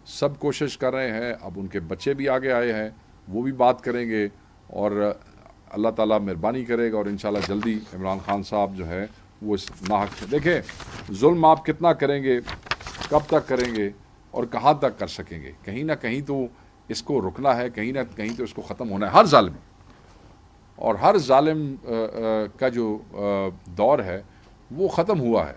سب کوشش کر رہے ہیں. اب ان کے بچے بھی آگے آئے ہیں, وہ بھی بات کریں گے اور اللہ تعالیٰ مہربانی کرے گا. اور انشاءاللہ جلدی عمران خان صاحب جو ہے وہ اس ناحق دیکھیں ظلم آپ کتنا کریں گے, کب تک کریں گے اور کہاں تک کر سکیں گے. کہیں نہ کہیں تو اس کو رکنا ہے, کہیں نہ کہیں تو اس کو ختم ہونا ہے. ہر ظالم اور ہر ظالم کا جو دور ہے وہ ختم ہوا ہے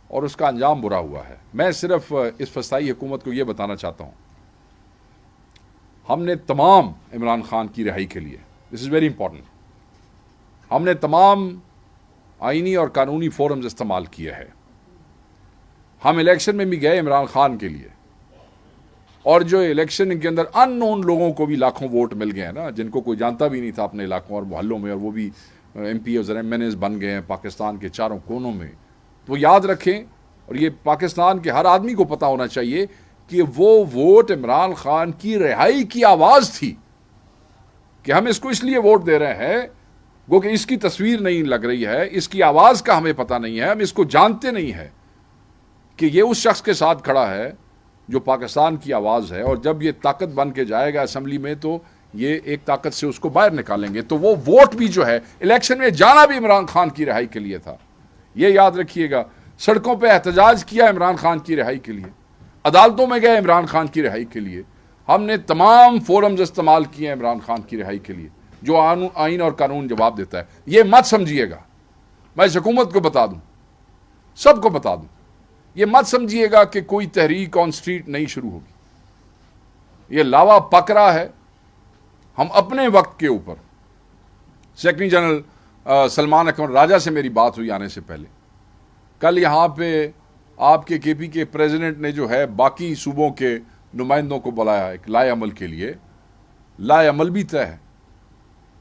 اور اس کا انجام برا ہوا ہے. میں صرف اس فسطائی حکومت کو یہ بتانا چاہتا ہوں, ہم نے تمام عمران خان کی رہائی کے لیے, دس از ویری امپورٹنٹ, ہم نے تمام آئینی اور قانونی فورمز استعمال کیے ہیں. ہم الیکشن میں بھی گئے عمران خان کے لیے, اور جو الیکشن کے اندر ان نون لوگوں کو بھی لاکھوں ووٹ مل گئے ہیں نا, جن کو کوئی جانتا بھی نہیں تھا اپنے علاقوں اور محلوں میں, اور وہ بھی ایم پی اور ایم این ایز بن گئے ہیں پاکستان کے چاروں کونوں میں. تو یاد رکھیں, اور یہ پاکستان کے ہر آدمی کو پتہ ہونا چاہیے کہ وہ ووٹ عمران خان کی رہائی کی آواز تھی. کہ ہم اس کو اس لیے ووٹ دے رہے ہیں گو کہ اس کی تصویر نہیں لگ رہی ہے, اس کی آواز کا ہمیں پتہ نہیں ہے, ہم اس کو جانتے نہیں ہیں کہ یہ اس شخص کے ساتھ کھڑا ہے جو پاکستان کی آواز ہے. اور جب یہ طاقت بن کے جائے گا اسمبلی میں تو یہ ایک طاقت سے اس کو باہر نکالیں گے. تو وہ ووٹ بھی جو ہے الیکشن میں جانا بھی عمران خان کی رہائی کے لیے تھا, یہ یاد رکھیے گا. سڑکوں پہ احتجاج کیا عمران خان کی رہائی کے لیے, عدالتوں میں گئے عمران خان کی رہائی کے لیے. ہم نے تمام فورمز استعمال کیے ہیں عمران خان کی رہائی کے لیے, جو آئین اور قانون جواب دیتا ہے. یہ مت سمجھیے گا, میں اس حکومت کو بتا دوں, سب کو بتا دوں, یہ مت سمجھیے گا کہ کوئی تحریک آن سٹریٹ نہیں شروع ہوگی. یہ لاوا پک رہا ہے. ہم اپنے وقت کے اوپر, سیکرٹری جنرل سلمان اکمل راجہ سے میری بات ہوئی آنے سے پہلے, کل یہاں پہ آپ کے کے پی کے پریزیڈنٹ نے جو ہے باقی صوبوں کے نمائندوں کو بلایا ایک لائے عمل کے لیے. لائے عمل بھی طے ہے,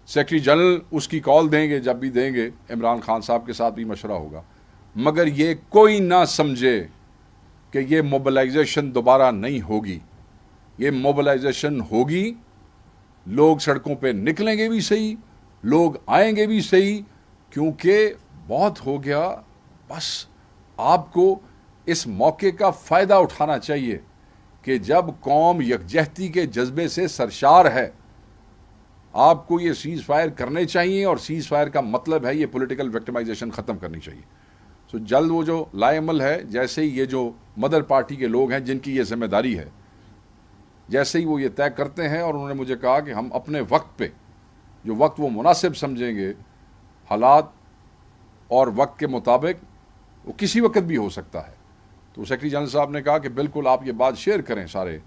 سیکرٹری جنرل اس کی کال دیں گے, جب بھی دیں گے عمران خان صاحب کے ساتھ بھی مشورہ ہوگا. مگر یہ کوئی نہ سمجھے کہ یہ موبلائزیشن دوبارہ نہیں ہوگی. یہ موبلائزیشن ہوگی, لوگ سڑکوں پہ نکلیں گے بھی صحیح, لوگ آئیں گے بھی صحیح, کیونکہ بہت ہو گیا. بس آپ کو اس موقع کا فائدہ اٹھانا چاہیے کہ جب قوم یکجہتی کے جذبے سے سرشار ہے, آپ کو یہ سیز فائر کرنے چاہیے. اور سیز فائر کا مطلب ہے یہ پولیٹیکل وکٹمائزیشن ختم کرنی چاہیے. سو جلد وہ جو لائے عمل ہے, جیسے ہی یہ جو مدر پارٹی کے لوگ ہیں جن کی یہ ذمہ داری ہے, جیسے ہی وہ یہ طے کرتے ہیں, اور انہوں نے مجھے کہا کہ ہم اپنے وقت پہ جو وقت وہ مناسب سمجھیں گے, حالات اور وقت کے مطابق وہ کسی وقت بھی ہو سکتا ہے. تو سیکرٹری جنرل صاحب نے کہا کہ بالکل آپ یہ بات شیئر کریں سارے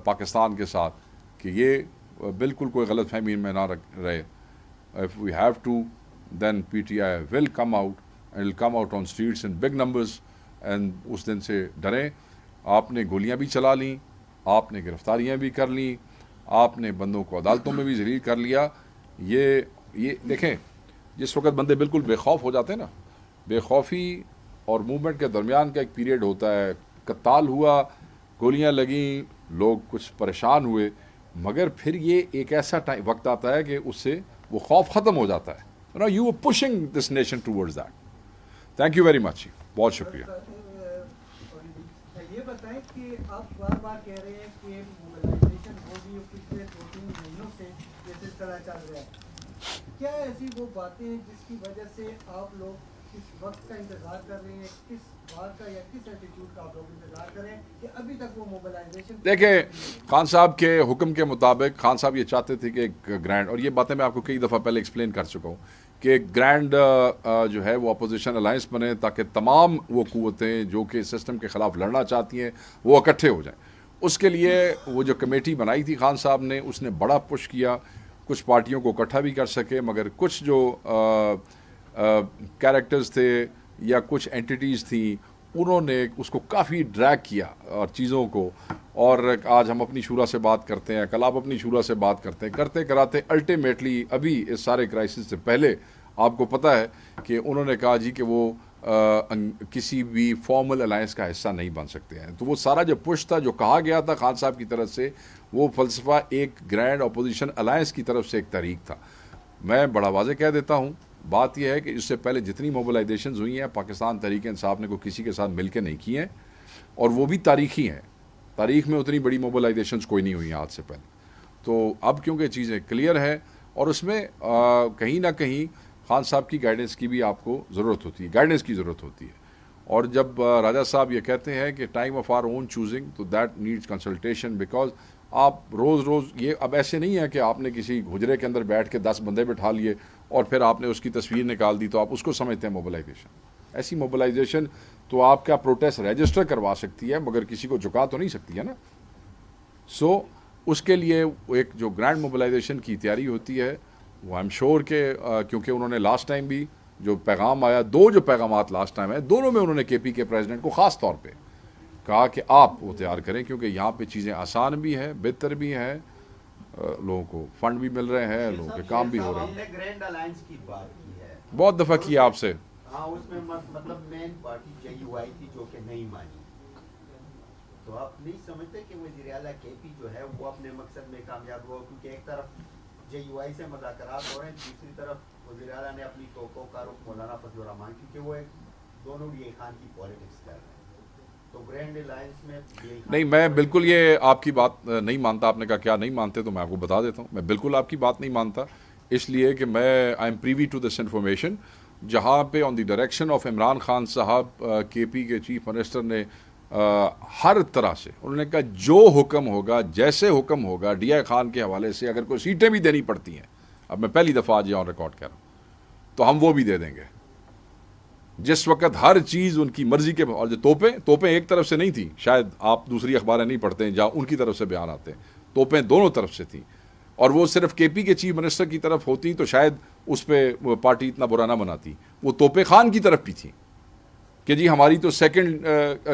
پاکستان کے ساتھ کہ یہ بالکل کوئی غلط فہمی میں نہ رہے. If we have to, then PTI will come out and will come out on streets in big numbers. And اس دن سے ڈریں. آپ نے گولیاں بھی چلا لیں, آپ نے گرفتاریاں بھی کر لیں, آپ نے بندوں کو عدالتوں میں بھی ذلیل کر لیا. یہ دیکھیں, جس وقت بندے بالکل بے خوف ہو جاتے ہیں نا, بے خوفی اور موومنٹ کے درمیان کا ایک پیریڈ ہوتا ہے. قتال ہوا, گولیاں لگیں, لوگ کچھ پریشان ہوئے, مگر پھر یہ ایک ایسا وقت آتا ہے کہ اس سے وہ خوف ختم ہو جاتا ہے. You are pushing this nation towards that. Thank you very much. بہت شکریہ. یہ بتائیں کہ آپ بار بار کہہ رہے ہیں کہ موبلائزیشن ہوگی اور پچھلے 2-3 مہینوں سے یہ سلسلہ چل رہا ہے. کیا ایسی وہ باتیں ہیں جس کی وجہ سے آپ لوگ کس وقت کا انتظار کر رہے ہیں, کس بات کا یا کس ایٹیٹیوڈ کا آپ لوگ انتظار کر رہے ہیں کہ ابھی تک وہ موبلائزیشن؟ دیکھیں, خان صاحب کے حکم کے مطابق خان صاحب یہ چاہتے تھے کہ ایک گرینڈ, اور یہ باتیں میں آپ کو کئی دفعہ پہلے ایکسپلین کر چکا ہوں, کہ ایک گرینڈ جو ہے وہ اپوزیشن الائنس بنے تاکہ تمام وہ قوتیں جو کہ سسٹم کے خلاف لڑنا چاہتی ہیں وہ اکٹھے ہو جائیں. اس کے لیے وہ جو کمیٹی بنائی تھی خان صاحب نے, اس نے بڑا پش کیا, کچھ پارٹیوں کو اکٹھا بھی کر سکے, مگر کچھ جو کیریکٹرز تھے یا کچھ اینٹیٹیز تھیں انہوں نے اس کو کافی ڈریگ کیا اور چیزوں کو, اور آج ہم اپنی شورا سے بات کرتے ہیں, کل آپ اپنی شورا سے بات کرتے ہیں, کرتے کراتے الٹیمیٹلی ابھی اس سارے کرائسس سے پہلے آپ کو پتہ ہے کہ انہوں نے کہا جی کہ وہ کسی بھی فارمل الائنس کا حصہ نہیں بن سکتے ہیں. تو وہ سارا جو پش تھا, جو کہا گیا تھا خان صاحب کی طرف سے, وہ فلسفہ ایک گرینڈ اپوزیشن الائنس کی طرف سے ایک تحریک تھا. میں بڑا واضح کہہ دیتا ہوں, بات یہ ہے کہ اس سے پہلے جتنی موبلائزیشنز ہوئی ہیں پاکستان تحریک انصاف نے کوئی کسی کے ساتھ مل کے نہیں کی ہیں, اور وہ بھی تاریخی ہیں. تاریخ میں اتنی بڑی موبلائزیشنز کوئی نہیں ہوئی ہیں آج سے پہلے. تو اب کیونکہ چیزیں کلیئر ہیں, اور اس میں کہیں نہ کہیں خان صاحب کی گائیڈنس کی بھی آپ کو ضرورت ہوتی ہے, گائیڈنس کی ضرورت ہوتی ہے. اور جب راجہ صاحب یہ کہتے ہیں کہ time of our own choosing, تو دیٹ نیڈز کنسلٹیشن, بیکاز آپ روز یہ اب ایسے نہیں ہے کہ آپ نے کسی حجرے کے اندر بیٹھ کے 10 بندے بٹھا لیے اور پھر آپ نے اس کی تصویر نکال دی تو آپ اس کو سمجھتے ہیں موبلائزیشن. ایسی موبلائزیشن تو آپ کا پروٹیسٹ رجسٹر کروا سکتی ہے مگر کسی کو جھکا تو نہیں سکتی ہے نا. سو اس کے لیے ایک جو گرینڈ موبلائزیشن کی تیاری ہوتی ہے, وہ آئی ایم شیور کہ کیونکہ انہوں نے لاسٹ ٹائم بھی جو پیغام آیا, 2 جو پیغامات لاسٹ ٹائم آئے, دونوں میں انہوں نے کے پی کے پریزیڈنٹ کو خاص طور پہ کہا کہ آپ وہ تیار کریں, کیونکہ یہاں پہ چیزیں آسان بھی ہیں, بہتر بھی ہیں, لوگوں کو فنڈ بھی مل رہے ہیں, لوگوں کے کام بھی ہو رہے ہیں. گرینڈ الائنس کی بات کی ہے, بہت دفعہ کیا آپ سے. ہاں, اس میں مطلب مین پارٹی جے یو آئی تھی جو کہ نہیں مانی. تو آپ نہیں سمجھتے کہ وزیر اعلیٰ کے پی جو ہے وہ اپنے مقصد میں کامیاب ہوا, کیونکہ ایک طرف جے یو آئی سے مذاکرات ہو رہے ہیں, دوسری طرف وزیر اعلیٰ نے اپنی توقع کا رخ مولانا فضل الرحمان, کیونکہ وہ دونوں بھی خان کی پالیٹکس کر رہے ہیں. تو گرینڈ الائنس میں نہیں, میں بالکل یہ آپ کی بات نہیں مانتا. آپ نے کہا کیا نہیں مانتے, تو میں آپ کو بتا دیتا ہوں. میں بالکل آپ کی بات نہیں مانتا, اس لیے کہ میں I am privy to this information, جہاں پہ on the direction of Imran Khan صاحب کے پی کے چیف منسٹر نے ہر طرح سے انہوں نے کہا جو حکم ہوگا, جیسے حکم ہوگا, ڈی آئی خان کے حوالے سے اگر کوئی سیٹیں بھی دینی پڑتی ہیں, اب میں پہلی دفعہ آج یہاں ریکارڈ کر رہا ہوں, تو ہم وہ بھی دے دیں گے. جس وقت ہر چیز ان کی مرضی کے, اور جو توپیں ایک طرف سے نہیں تھیں, شاید آپ دوسری اخباریں نہیں پڑھتے ہیں جہاں ان کی طرف سے بیان آتے ہیں, توپیں دونوں طرف سے تھیں, اور وہ صرف کے پی کے چیف منسٹر کی طرف ہوتی تو شاید اس پہ پارٹی اتنا برا نہ مناتی. وہ توپیں خان کی طرف بھی تھیں کہ جی ہماری تو سیکنڈ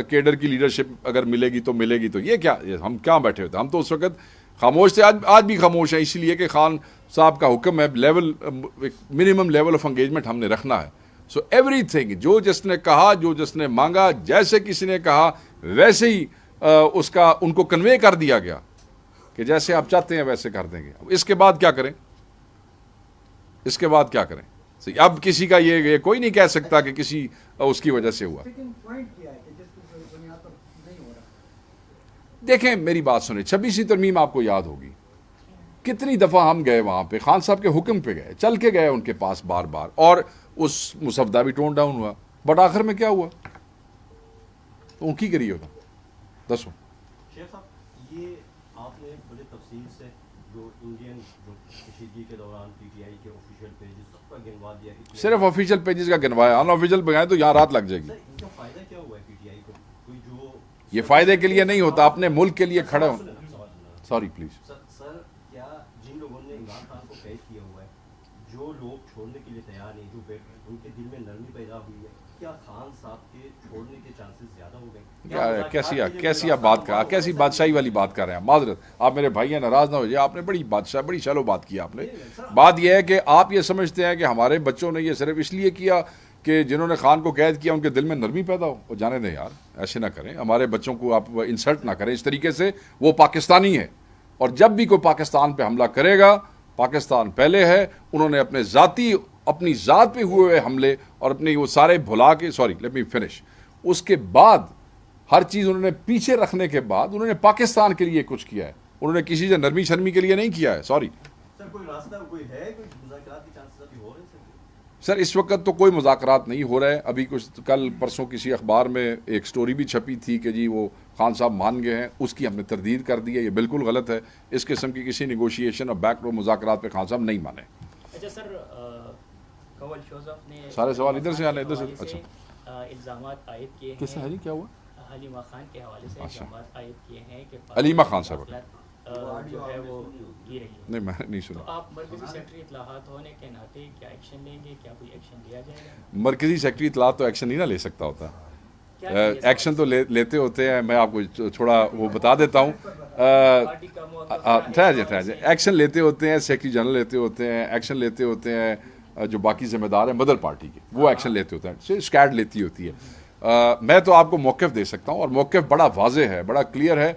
کیڈر کی لیڈرشپ اگر ملے گی تو ملے گی. تو یہ کیا, ہم کہاں بیٹھے ہوتے, ہم تو اس وقت خاموش تھے, آج بھی خاموش ہیں, اس لیے کہ خان صاحب کا حکم ہے, level minimum level of engagement ہم نے رکھنا ہے. سو ایوری تھنگ, جو جس نے کہا, جو جس نے مانگا, جیسے کسی نے کہا ویسے ہی اس کا ان کو کنوے کر دیا گیا کہ جیسے آپ چاہتے ہیں ویسے کر دیں گے. اس کے بعد کیا کریں, اس کے بعد کیا کریں؟ اب کسی کا یہ کوئی نہیں کہہ سکتا کہ کسی اس کی وجہ سے ہوا. دیکھیں میری بات سنیں, 26ویں ترمیم آپ کو یاد ہوگی, کتنی دفعہ ہم گئے وہاں پہ, خان صاحب کے حکم پہ گئے, چل کے گئے ان کے پاس بار بار, اور اس مصفدہ بھی ٹون ڈاؤن ہوا, بٹ آخر میں کیا ہوا, تو ان کی کری ہوتا. دسو شیخ صاحب, یہ آپ نے بڑے تفصیل سے جو انڈین جو کشیدگی کے دوران پی ٹی آئی کے آفیشیل پیجز سب کا گنوا دیا, صرف آفیشیل پیجز کا گنوایا, ان آفیشیل بگائے تو یہاں رات لگ جائے گی. ان کا فائدہ کیا ہوا ہے پی ٹی آئی کو؟ کوئی جو یہ فائدے کے لیے نہیں ہوتا, اپنے ملک کے لیے کھڑے ہو. سوری پلیز سر, کیا جن لوگوں نے عمران خان کو قید کیا ہوا ہے, جو لوگ چھوڑنے کے لیے تیار نہیں, جو ان کے دل میں نرمی پیدا ہوئی ہے, کیا خان صاحب کے چھوڑنے کے چانسز زیادہ ہو گئے؟ کیسی آپ بات کر, کیسی بادشاہی والی بات کر رہے ہیں. معذرت, آپ میرے بھائی ہیں, ناراض نہ ہو جائے, آپ نے بڑی بادشاہ, بڑی شالو بات کی آپ نے. بات یہ ہے کہ آپ یہ سمجھتے ہیں کہ ہمارے بچوں نے یہ صرف اس لیے کیا کہ جنہوں نے خان کو قید کیا ان کے دل میں نرمی پیدا ہو. وہ جانے دیں یار, ایسے نہ کریں, ہمارے بچوں کو آپ انسلٹ نہ کریں اس طریقے سے. وہ پاکستانی ہے, اور جب بھی کوئی پاکستان پہ حملہ کرے گا, پاکستان پہلے ہے. انہوں نے اپنی ذات پہ ہوئے حملے اور اپنی وہ سارے بھلا کے, سوری لیٹ می فنش, اس کے بعد ہر چیز انہوں نے پیچھے رکھنے کے بعد انہوں نے پاکستان کے لیے کچھ کیا ہے, انہوں نے کسی سے نرمی شرمی کے لیے نہیں کیا ہے. سوری سر کوئی راستہ کوئی ہے, کوئی مذاکرات کے چانسز ابھی ہو رہے ہیں سر, اس وقت تو کوئی مذاکرات نہیں ہو رہے. ابھی کچھ کل پرسوں کسی اخبار میں ایک سٹوری بھی چھپی تھی کہ جی وہ خان صاحب مان گئے ہیں, اس کی ہم نے تردید کر دی ہے. یہ بالکل غلط ہے. اس قسم کی کسی نیگوشیشن اور بیک ڈور مذاکرات پہ خان صاحب نہیں مانے. اچھا سر, کنول شوزف نے سارے سوال ادھر سے آنے, ادھر سے. اچھا الزامات عائد کیے کس سے ہے جی, کیا ہوا؟ حلیمہ خان کے حوالے سے الزامات عائد کیے ہیں کہ علیمہ خان صاحب جو ہے وہ کی رہی ہے. نہیں, میں نہیں سنا. تو آپ مرکزی سیکرٹری اطلاعات ہونے کے ناطے کیا ایکشن لیں گے, کیا کوئی ایکشن لیا جائے گا؟ مرکزی سیکرٹری اطلاعات تو ایکشن نہیں نہ لے سکتا ہوتا. ایکشن تو لیتے ہوتے ہیں. میں آپ کو تھوڑا وہ بتا دیتا ہوں. ایکشن لیتے ہوتے ہیں, سیکرٹری جنرل لیتے ہوتے ہیں, ایکشن لیتے ہوتے ہیں جو باقی ذمہ دار ہیں مدر پارٹی کے, وہ ایکشن لیتے ہوتے ہیں. اسکیڈ لیتی ہوتی ہے. میں تو آپ کو موقف دے سکتا ہوں, اور موقف بڑا واضح ہے, بڑا کلیئر ہے.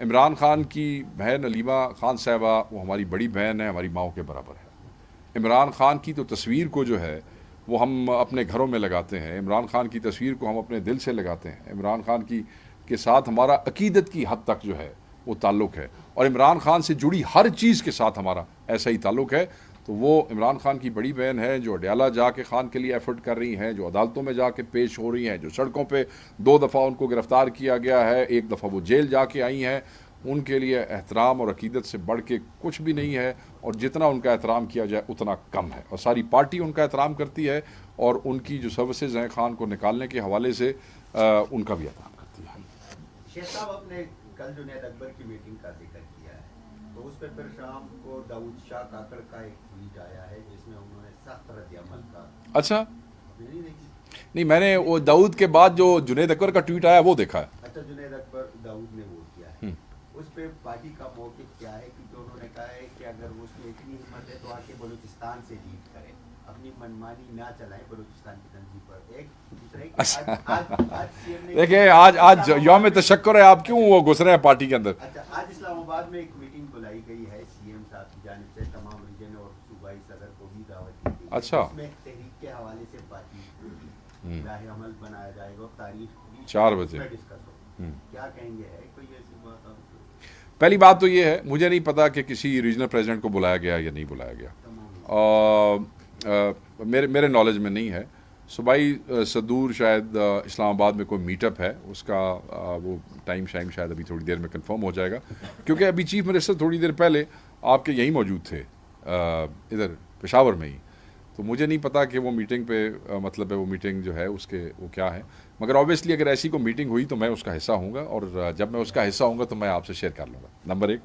عمران خان کی بہن علیمہ خان صاحبہ وہ ہماری بڑی بہن ہے, ہماری ماؤں کے برابر ہے. عمران خان کی تو تصویر کو جو ہے وہ ہم اپنے گھروں میں لگاتے ہیں. عمران خان کی تصویر کو ہم اپنے دل سے لگاتے ہیں. عمران خان کے ساتھ ہمارا عقیدت کی حد تک جو ہے وہ تعلق ہے, اور عمران خان سے جڑی ہر چیز کے ساتھ ہمارا ایسا ہی تعلق ہے. تو وہ عمران خان کی بڑی بہن ہے جو اڈیالہ جا کے خان کے لیے ایفرٹ کر رہی ہیں, جو عدالتوں میں جا کے پیش ہو رہی ہیں, جو سڑکوں پہ 2 دفعہ ان کو گرفتار کیا گیا ہے, 1 دفعہ وہ جیل جا کے آئی ہیں. ان کے لیے احترام اور عقیدت سے بڑھ کے کچھ بھی نہیں ہے, اور جتنا ان کا احترام کیا جائے اتنا کم ہے. اور ساری پارٹی ان کا احترام کرتی ہے, اور ان کی جو سروسز ہیں خان کو نکالنے کے حوالے سے ان کا بھی احترام کرتی ہے. شیخ صاحب, آپ نے کل جنید اکبر کی میٹنگ کا ذکر کیا ہے, تو اس پہ پھر شام کو داؤد شاہ کاکڑ کا ایک ٹویٹ آیا ہے جس میں انہوں نے سخت رد عمل کا. اچھا, نہیں میں نے وہ داؤد کے بعد جو جنید اکبر کا ٹویٹ آیا وہ دیکھا ہے. اچھا, جنید اکبر داؤد نے وہ کیا ہے, اس پہ پارٹی کا موقف کیا ہے؟ کیونکہ انہوں نے کہا ہے کہ اگر اس میں اتنی ہمت ہے تو آ کے بلوچستان سے لیڈ کریں, اپنی منمانی نہ چلائیں بلوچستان کی تنظیم پر. دیکھیں آج یوم تشکر ہے, آپ کیوں وہ گھس رہے ہیں پارٹی کے اندر؟ اچھا, آج اسلام آباد میں ایک میٹنگ بلائی گئی ہے سی ایم صاحب کی جانب سے, تمام ریجن اور صوبائی صدر کو بھی دعوت دی گئی. اچھا, اس میں تحریک کے حوالے سے بات کی, راہ عمل بنایا جائے گا, تاریخ 4 بجے ڈسکس ہو. کیا کہیں گے, ہے کوئی ایسی بات؟ پہلی بات تو یہ ہے, مجھے نہیں پتا کہ کسی ریجنل پریزیڈنٹ کو بلایا گیا یا نہیں بلایا گیا. میرے نالج میں نہیں ہے. صوبائی صدور شاید اسلام آباد میں کوئی میٹ اپ ہے, اس کا وہ ٹائم شاید ابھی تھوڑی دیر میں کنفرم ہو جائے گا, کیونکہ ابھی چیف منسٹر تھوڑی دیر پہلے آپ کے یہیں موجود تھے ادھر پشاور میں ہی. تو مجھے نہیں پتا کہ وہ میٹنگ پہ مطلب ہے وہ میٹنگ جو ہے اس کے وہ کیا ہے, مگر آبویسلی اگر ایسی کوئی میٹنگ ہوئی تو میں اس کا حصہ ہوں گا, اور جب میں اس کا حصہ ہوں گا تو میں آپ سے شیئر کر لوں گا. نمبر 1.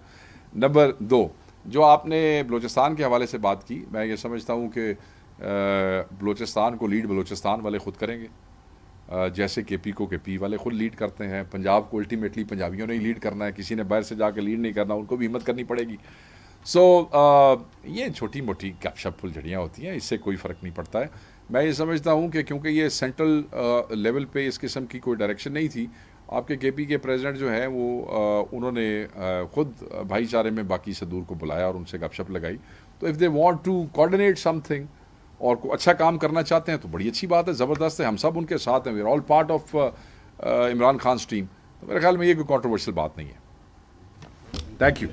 نمبر 2, جو آپ نے بلوچستان کے حوالے سے بات کی, میں یہ سمجھتا ہوں کہ بلوچستان کو لیڈ بلوچستان والے خود کریں گے, جیسے کے پی کو کے پی والے خود لیڈ کرتے ہیں. پنجاب کو الٹیمیٹلی پنجابیوں نے ہی لیڈ کرنا ہے, کسی نے باہر سے جا کے لیڈ نہیں کرنا, ان کو بھی ہمت کرنی پڑے گی. سو یہ چھوٹی موٹی گپ شپ پھلجھڑیاں ہوتی ہیں, اس سے کوئی فرق نہیں پڑتا ہے. میں یہ سمجھتا ہوں کہ کیونکہ یہ سینٹرل لیول پہ اس قسم کی کوئی ڈائریکشن نہیں تھی, آپ کے پی کے پریزیڈنٹ جو ہیں وہ انہوں نے خود بھائی چارے میں باقی صدور کو بلایا اور ان سے گپ شپ لگائی. تو if they want to coordinate something اور کوئی اچھا کام کرنا چاہتے ہیں تو بڑی اچھی بات ہے, زبردست ہے, ہم سب ان کے ساتھ ہیں, we are all part of Imran Khan's team. تو میرے خیال میں یہ کوئی کنٹروورشل بات نہیں ہے. Thank you.